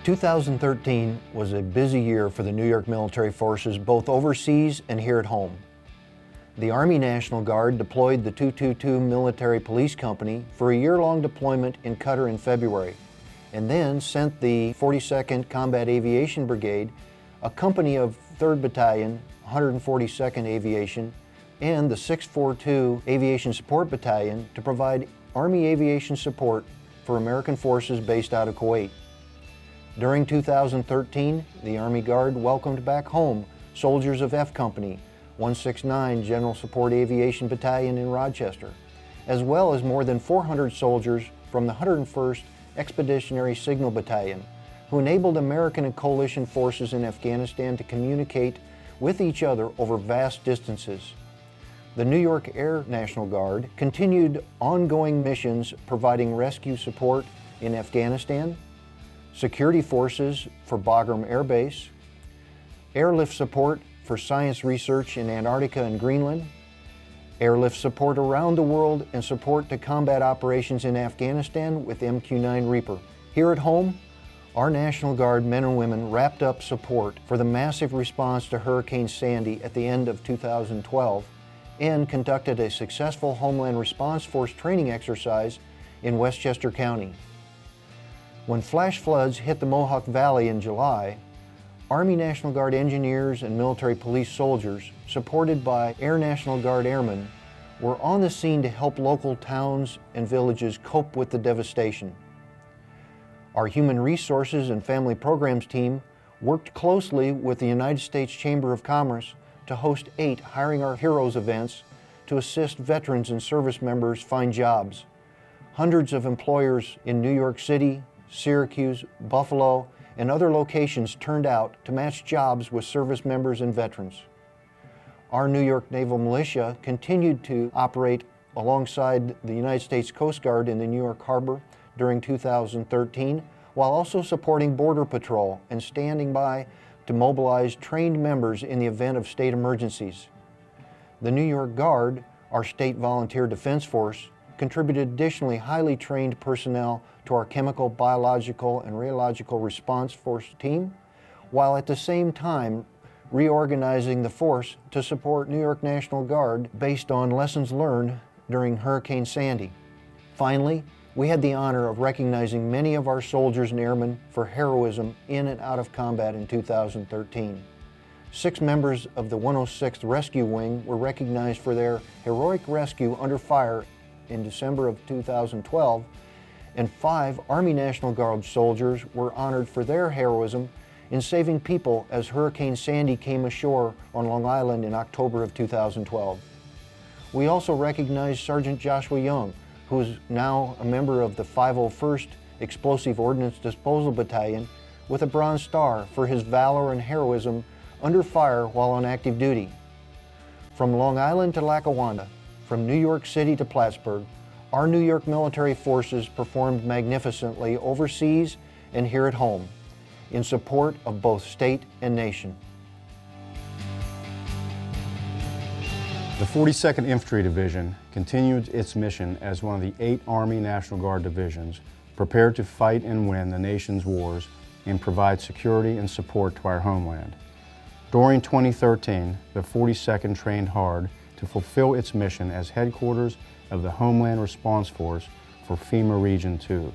2013 was a busy year for the New York military forces, both overseas and here at home. The Army National Guard deployed the 222 Military Police Company for a year-long deployment in Qatar in February, and then sent the 42nd Combat Aviation Brigade, a company of 3rd Battalion, 142nd Aviation, and the 642 Aviation Support Battalion to provide Army aviation support for American forces based out of Kuwait. During 2013, the Army Guard welcomed back home soldiers of F Company, 169 General Support Aviation Battalion in Rochester, as well as more than 400 soldiers from the 101st Expeditionary Signal Battalion, who enabled American and coalition forces in Afghanistan to communicate with each other over vast distances. The New York Air National Guard continued ongoing missions providing rescue support in Afghanistan, security forces for Bagram Air Base, airlift support for science research in Antarctica and Greenland, airlift support around the world, and support to combat operations in Afghanistan with MQ-9 Reaper. Here at home, our National Guard men and women wrapped up support for the massive response to Hurricane Sandy at the end of 2012 and conducted a successful Homeland Response Force training exercise in Westchester County. When flash floods hit the Mohawk Valley in July, Army National Guard engineers and military police soldiers, supported by Air National Guard airmen, were on the scene to help local towns and villages cope with the devastation. Our Human Resources and Family Programs team worked closely with the United States Chamber of Commerce to host 8 Hiring Our Heroes events to assist veterans and service members find jobs. Hundreds of employers in New York City, Syracuse, Buffalo, and other locations turned out to match jobs with service members and veterans. Our New York Naval Militia continued to operate alongside the United States Coast Guard in the New York Harbor during 2013, while also supporting Border Patrol and standing by to mobilize trained members in the event of state emergencies. The New York Guard, our state volunteer defense force, contributed additionally highly trained personnel to our chemical, biological, and radiological response force team, while at the same time reorganizing the force to support New York National Guard based on lessons learned during Hurricane Sandy. Finally, we had the honor of recognizing many of our soldiers and airmen for heroism in and out of combat in 2013. 6 members of the 106th Rescue Wing were recognized for their heroic rescue under fire in December of 2012, and 5 Army National Guard soldiers were honored for their heroism in saving people as Hurricane Sandy came ashore on Long Island in October of 2012. We also recognized Sergeant Joshua Young, who is now a member of the 501st Explosive Ordnance Disposal Battalion, with a Bronze Star for his valor and heroism under fire while on active duty. From Long Island to Lackawanna, from New York City to Plattsburgh, our New York military forces performed magnificently overseas and here at home in support of both state and nation. The 42nd Infantry Division continued its mission as one of the 8 Army National Guard divisions prepared to fight and win the nation's wars and provide security and support to our homeland. During 2013, the 42nd trained hard to fulfill its mission as headquarters of the Homeland Response Force for FEMA Region 2.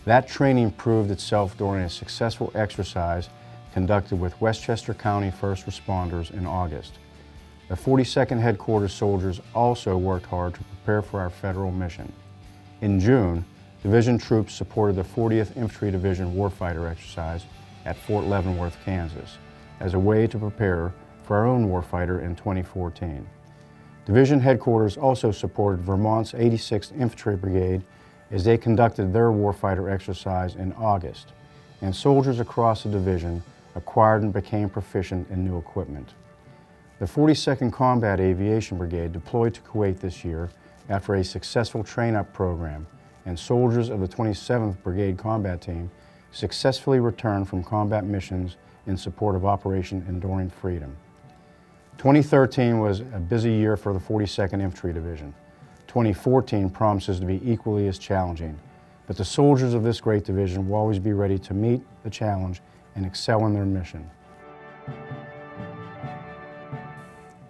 That training proved itself during a successful exercise conducted with Westchester County first responders in August. The 42nd headquarters soldiers also worked hard to prepare for our federal mission. In June, division troops supported the 40th Infantry Division Warfighter exercise at Fort Leavenworth, Kansas, as a way to prepare for our own warfighter in 2014. Division headquarters also supported Vermont's 86th Infantry Brigade as they conducted their warfighter exercise in August, and soldiers across the division acquired and became proficient in new equipment. The 42nd Combat Aviation Brigade deployed to Kuwait this year after a successful train-up program, and soldiers of the 27th Brigade Combat Team successfully returned from combat missions in support of Operation Enduring Freedom. 2013 was a busy year for the 42nd Infantry Division. 2014 promises to be equally as challenging, but the soldiers of this great division will always be ready to meet the challenge and excel in their mission.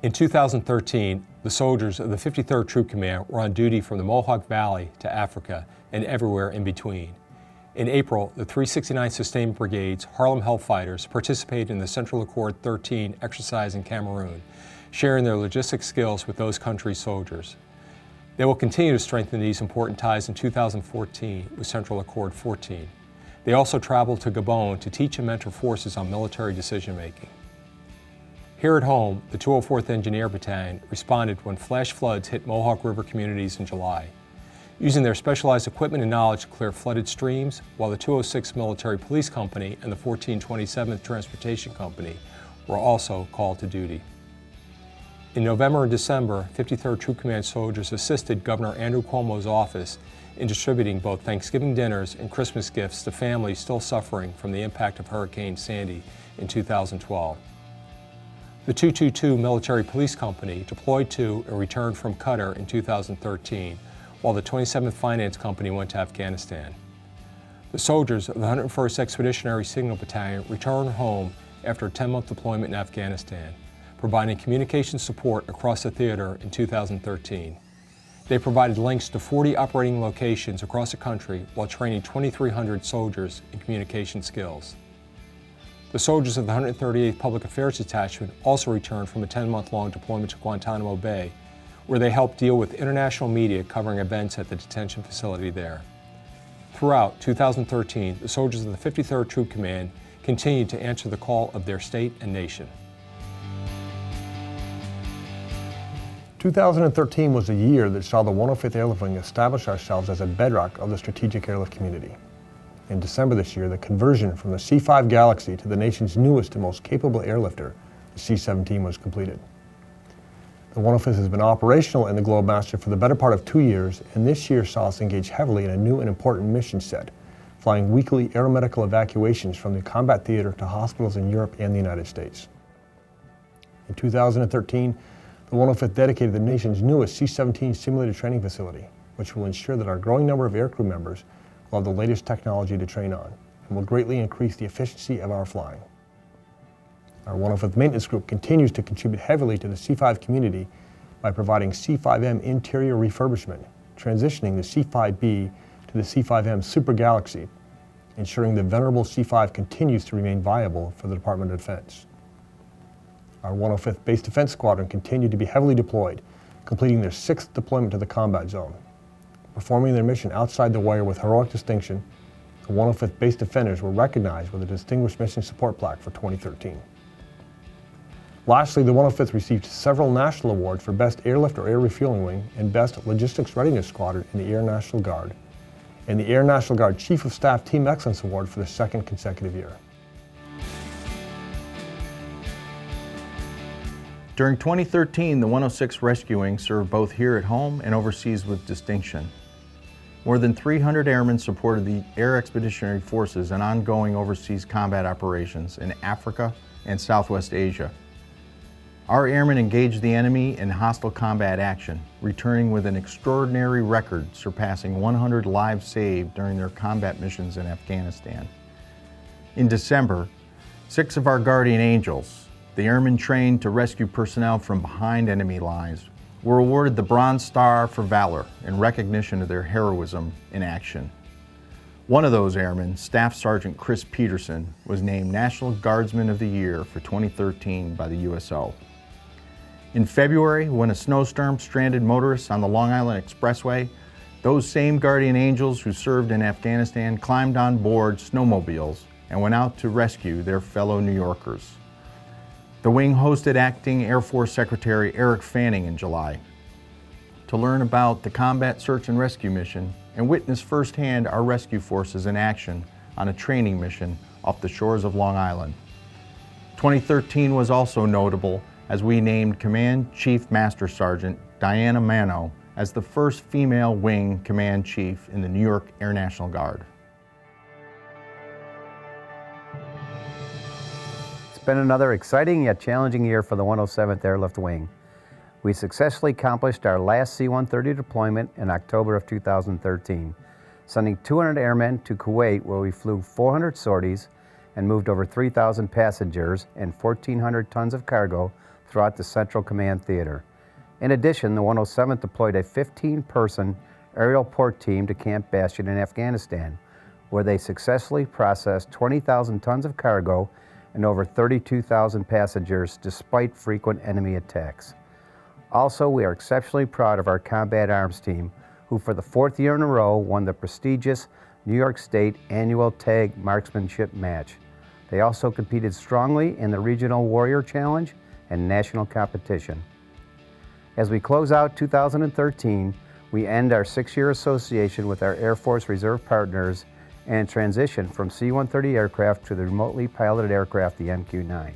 In 2013, the soldiers of the 53rd Troop Command were on duty from the Mohawk Valley to Africa and everywhere in between. In April, the 369th Sustainment Brigade's Harlem Hellfighters participated in the Central Accord 13 exercise in Cameroon, sharing their logistic skills with those country's soldiers. They will continue to strengthen these important ties in 2014 with Central Accord 14. They also traveled to Gabon to teach and mentor forces on military decision-making. Here at home, the 204th Engineer Battalion responded when flash floods hit Mohawk River communities in July. Using their specialized equipment and knowledge to clear flooded streams, while the 206th Military Police Company and the 1427th Transportation Company were also called to duty. In November and December, 53rd Troop Command soldiers assisted Governor Andrew Cuomo's office in distributing both Thanksgiving dinners and Christmas gifts to families still suffering from the impact of Hurricane Sandy in 2012. The 222 Military Police Company deployed to and returned from Qatar in 2013, while the 27th Finance Company went to Afghanistan. The soldiers of the 101st Expeditionary Signal Battalion returned home after a 10-month deployment in Afghanistan, providing communication support across the theater in 2013. They provided links to 40 operating locations across the country while training 2,300 soldiers in communication skills. The soldiers of the 138th Public Affairs Detachment also returned from a 10-month-long deployment to Guantanamo Bay, where they helped deal with international media covering events at the detention facility there. Throughout 2013, the soldiers of the 53rd Troop Command continued to answer the call of their state and nation. 2013 was a year that saw the 105th Airlift Wing establish ourselves as a bedrock of the strategic airlift community. In December this year, the conversion from the C-5 Galaxy to the nation's newest and most capable airlifter, the C-17, was completed. The 105th has been operational in the Globemaster for the better part of 2 years, and this year saw us engage heavily in a new and important mission set, flying weekly aeromedical evacuations from the combat theater to hospitals in Europe and the United States. In 2013, the 105th dedicated the nation's newest C-17 simulated training facility, which will ensure that our growing number of aircrew members will have the latest technology to train on, and will greatly increase the efficiency of our flying. Our 105th Maintenance Group continues to contribute heavily to the C-5 community by providing C-5M interior refurbishment, transitioning the C-5B to the C-5M Super Galaxy, ensuring the venerable C-5 continues to remain viable for the Department of Defense. Our 105th Base Defense Squadron continued to be heavily deployed, completing their 6th deployment to the combat zone. Performing their mission outside the wire with heroic distinction, the 105th Base Defenders were recognized with a Distinguished Mission Support Plaque for 2013. Lastly, the 105th received several national awards for Best Airlift or Air Refueling Wing and Best Logistics Readiness Squadron in the Air National Guard, and the Air National Guard Chief of Staff Team Excellence Award for the 2nd consecutive year. During 2013, the 106th Rescue Wing served both here at home and overseas with distinction. More than 300 airmen supported the Air Expeditionary Forces in ongoing overseas combat operations in Africa and Southwest Asia. Our airmen engaged the enemy in hostile combat action, returning with an extraordinary record surpassing 100 lives saved during their combat missions in Afghanistan. In December, 6 of our Guardian Angels, the airmen trained to rescue personnel from behind enemy lines, were awarded the Bronze Star for Valor in recognition of their heroism in action. One of those airmen, Staff Sergeant Chris Peterson, was named National Guardsman of the Year for 2013 by the USO. In February, when a snowstorm stranded motorists on the Long Island Expressway, those same Guardian Angels who served in Afghanistan climbed on board snowmobiles and went out to rescue their fellow New Yorkers. The wing hosted Acting Air Force Secretary Eric Fanning in July to learn about the Combat Search and Rescue Mission and witness firsthand our rescue forces in action on a training mission off the shores of Long Island. 2013 was also notable as we named Command Chief Master Sergeant Diana Mano as the first female wing command chief in the New York Air National Guard. It's been another exciting yet challenging year for the 107th Airlift Wing. We successfully accomplished our last C-130 deployment in October of 2013. sending 200 airmen to Kuwait, where we flew 400 sorties and moved over 3,000 passengers and 1,400 tons of cargo throughout the Central Command Theater. In addition, the 107th deployed a 15-person aerial port team to Camp Bastion in Afghanistan, where they successfully processed 20,000 tons of cargo and over 32,000 passengers despite frequent enemy attacks. Also, we are exceptionally proud of our combat arms team, who for the 4th year in a row won the prestigious New York State annual tag marksmanship match. They also competed strongly in the Regional Warrior Challenge and national competition. As we close out 2013, we end our 6-year association with our Air Force Reserve partners and transition from C-130 aircraft to the remotely piloted aircraft, the MQ-9.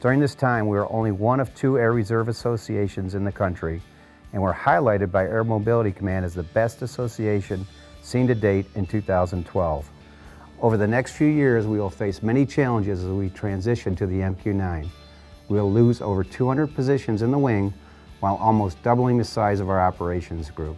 During this time, we were only one of 2 Air Reserve associations in the country, and were highlighted by Air Mobility Command as the best association seen to date in 2012. Over the next few years, we will face many challenges as we transition to the MQ-9. We will lose over 200 positions in the wing, while almost doubling the size of our operations group.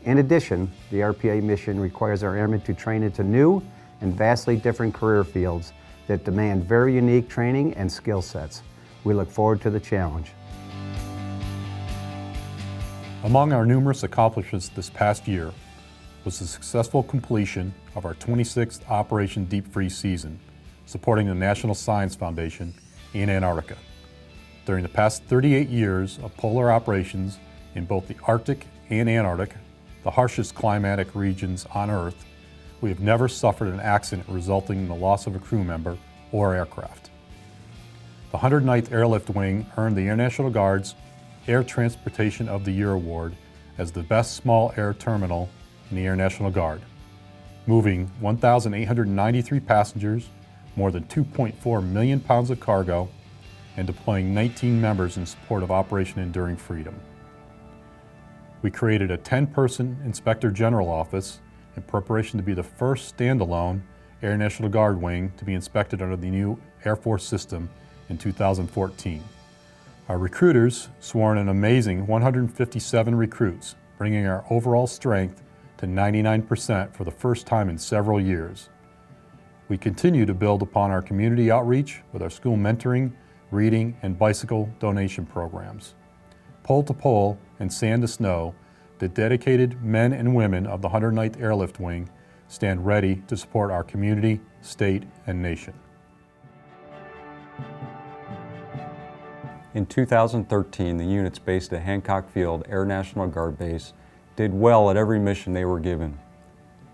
In addition, the RPA mission requires our airmen to train into new and vastly different career fields that demand very unique training and skill sets. We look forward to the challenge. Among our numerous accomplishments this past year was the successful completion of our 26th Operation Deep Freeze season, supporting the National Science Foundation in Antarctica. During the past 38 years of polar operations in both the Arctic and Antarctic, the harshest climatic regions on Earth, we have never suffered an accident resulting in the loss of a crew member or aircraft. The 109th Airlift Wing earned the Air National Guard's Air Transportation of the Year Award as the best small air terminal in the Air National Guard, moving 1,893 passengers, more than 2.4 million pounds of cargo, and deploying 19 members in support of Operation Enduring Freedom. We created a 10-person Inspector General office in preparation to be the first standalone Air National Guard wing to be inspected under the new Air Force system in 2014. Our recruiters swore in an amazing 157 recruits, bringing our overall strength to 99% for the first time in several years. We continue to build upon our community outreach with our school mentoring, reading, and bicycle donation programs. Pole to Pole and Sand to Snow, the dedicated men and women of the 109th Airlift Wing stand ready to support our community, state, and nation. In 2013, the units based at Hancock Field Air National Guard Base did well at every mission they were given.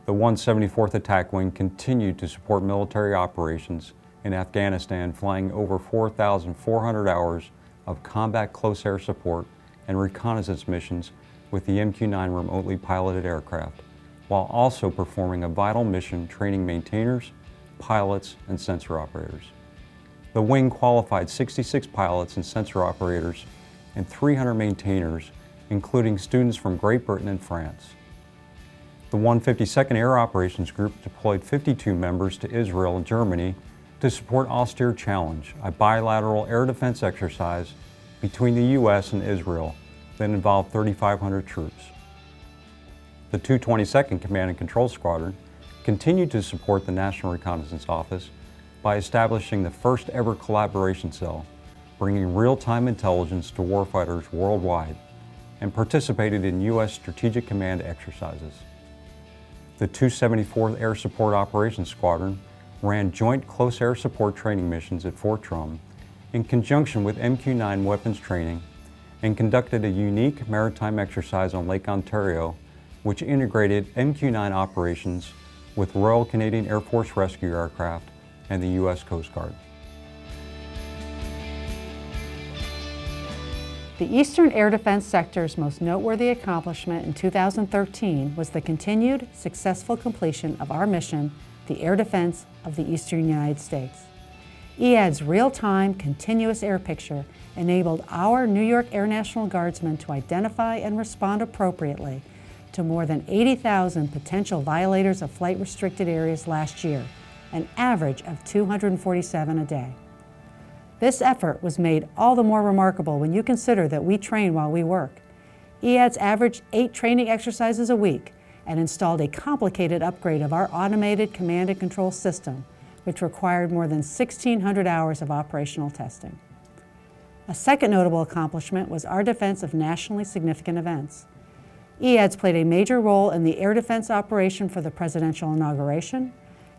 The 174th Attack Wing continued to support military operations in Afghanistan, flying over 4,400 hours of combat close air support and reconnaissance missions with the MQ-9 remotely piloted aircraft, while also performing a vital mission training maintainers, pilots, and sensor operators. The wing qualified 66 pilots and sensor operators and 300 maintainers, including students from Great Britain and France. The 152nd Air Operations Group deployed 52 members to Israel and Germany to support Austere Challenge, a bilateral air defense exercise between the U.S. and Israel that involved 3,500 troops. The 222nd Command and Control Squadron continued to support the National Reconnaissance Office by establishing the first ever collaboration cell, bringing real-time intelligence to warfighters worldwide, and participated in U.S. Strategic Command exercises. The 274th Air Support Operations Squadron ran joint close air support training missions at Fort Drum in conjunction with MQ-9 weapons training, and conducted a unique maritime exercise on Lake Ontario, which integrated MQ-9 operations with Royal Canadian Air Force rescue aircraft and the U.S. Coast Guard. The Eastern Air Defense Sector's most noteworthy accomplishment in 2013 was the continued successful completion of our mission, the air defense of the Eastern United States. EAD's real-time, continuous air picture enabled our New York Air National Guardsmen to identify and respond appropriately to more than 80,000 potential violators of flight-restricted areas last year, an average of 247 a day. This effort was made all the more remarkable when you consider that we train while we work. EADS averaged 8 training exercises a week, and installed a complicated upgrade of our automated command and control system, which required more than 1,600 hours of operational testing. A second notable accomplishment was our defense of nationally significant events. EADS played a major role in the air defense operation for the presidential inauguration,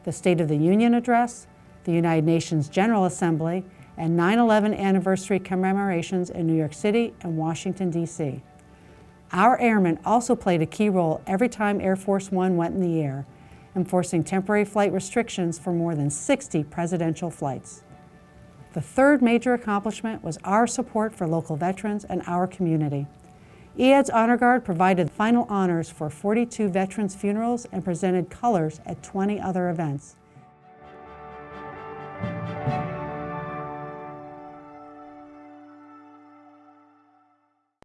the State of the Union address, the United Nations General Assembly, and 9/11 anniversary commemorations in New York City and Washington, D.C. Our airmen also played a key role every time Air Force One went in the air, enforcing temporary flight restrictions for more than 60 presidential flights. The third major accomplishment was our support for local veterans and our community. EADS Honor Guard provided final honors for 42 veterans' funerals and presented colors at 20 other events.